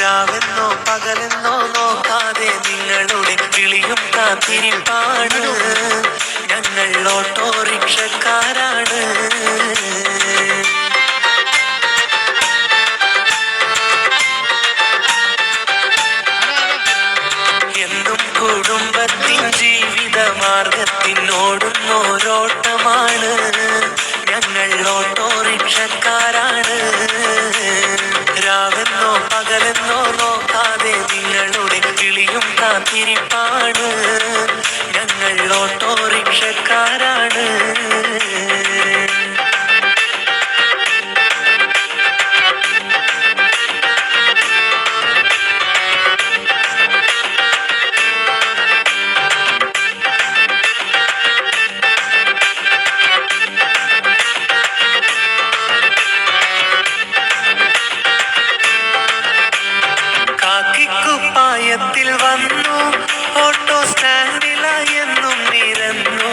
രാവെന്നോ പകലെന്നോ നോക്കാതെ നിങ്ങളുടെ വിളിയും കാത്തിരിപ്പാണ്. ഞങ്ങൾ ഓട്ടോറിക്ഷക്കാരാണ്. എന്നും കുടുംബത്തിൻ ജീവിത മാർഗത്തിനോടുന്നോരോട്ടമാണ്. ഞങ്ങൾ ഓട്ടോറിക്ഷക്കാരാണ്. രാവെന്നോ പകലെന്നോ നോക്കാതെ നിങ്ങളുടെ വിളിയും കാത്തിരിപ്പാണ്. ഞങ്ങൾ ഓട്ടോറിക്ഷക്കാരാണ്. കാക്കിക്കുപ്പായത്തിൽ വന്നു, ഓട്ടോ സ്റ്റാൻഡിലായെന്നും നിരന്നു.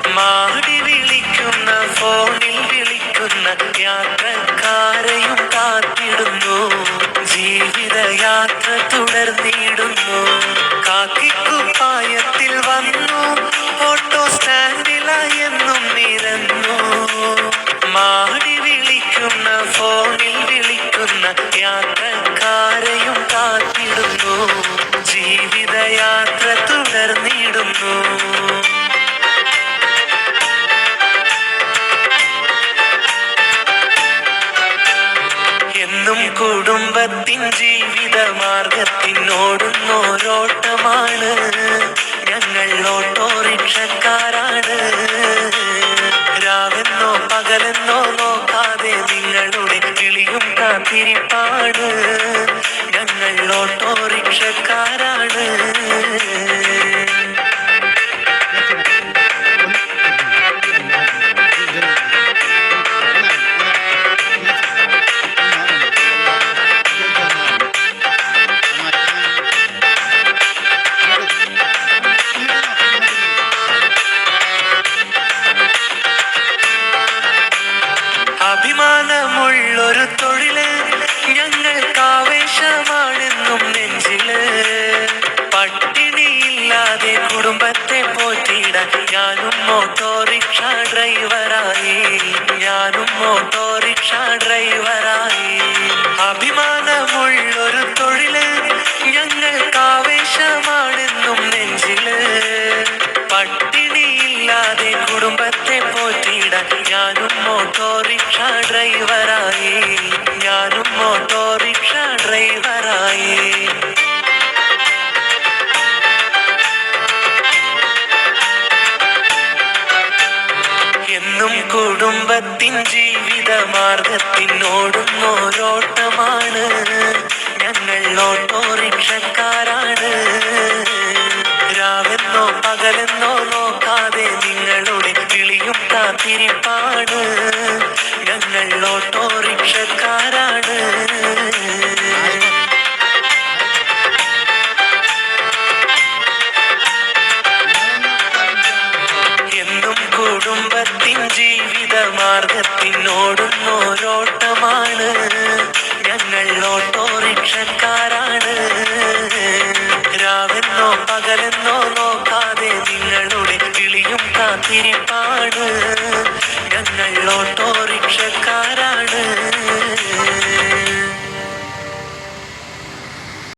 മാടി വിളിക്കുന്ന ഫോണിൽ വിളിക്കുന്ന യാത്രക്കാരെയും കാത്തിടുന്നു. ജീവിതയാത്ര തുടർന്നിടുന്നു. കാക്കിക്കുപ്പായത്തിൽ വന്നു, ഓട്ടോ സ്റ്റാൻഡിലായെന്നും നിരന്നു. മാടി വിളിക്കുന്ന ഫോണിൽ വിളിക്കുന്ന യാത്രക്കാരെയും കാത്തിടുന്നു. ജീവിതയാത്ര തുടർന്നിടുന്നു. എന്നും കുടുംബത്തിൻ ജീവിത മാർഗത്തിനോടുന്നോരോട്ടമാണ്. ഞങ്ങൾ ഓട്ടോറിക്ഷക്കാരാണ്. രാവെന്നോ പകലെന്നോ നോക്കാതെ നിങ്ങളുടെ വിളിയും കാത്തിരിപ്പാണ്. ഞങ്ങൾ ഓട്ടോറിക്ഷക്കാരാണ്. അഭിമാനമുള്ളൊരു തൊഴില് ഞങ്ങൾക്കാവേശമാണെന്നും നെഞ്ചില്. പട്ടിണിയില്ലാതെ കുടുംബത്തെ പോറ്റിടാൻ ഞാനും ഓട്ടോറിക്ഷ ഡ്രൈവറായി. ഞാനും ഓട്ടോറിക്ഷ ഡ്രൈവറായി. അഭിമാനമുള്ളൊരു തൊഴില് ഞങ്ങൾക്കാവേശമാണെന്നും നെഞ്ചില്. പട്ടിണിയില്ലാതെ കുടുംബത്തെ പോറ്റിടാൻ ഞാനും ഓട്ടോറിക്ഷ ഡ്രൈവറായി. ഞാനും ഓട്ടോറിക്ഷ ഡ്രൈവറായി. എന്നും കുടുംബത്തിൻ ജീവിത മാർഗത്തിനോടുന്നോരോട്ടമാണ്. ഞങ്ങൾ ഓട്ടോറിക്ഷക്കാരാണ്. രാവെന്നോ പകലെന്നോ നോക്കാതെ നിങ്ങളുടെ വിളിയും കാത്തിരിപ്പാണ്. ഞങ്ങൾ ഓട്ടോറിക്ഷക്കാരാണ്. എന്നും കുടുംബത്തിൻ ജീവിത മാർഗത്തിനോടുന്നോരോട്ടമാണ്. ഞങ്ങൾ ഓട്ടോറിക്ഷക്കാരാണ്. രാവെന്നോ പകലെന്നോ നോക്കാതെ നിങ്ങളുടെ വിളിയും കാത്തിരിപ്പാണ്. ഞങ്ങൾ ഓട്ടോറിക്ഷക്കാരാണ്.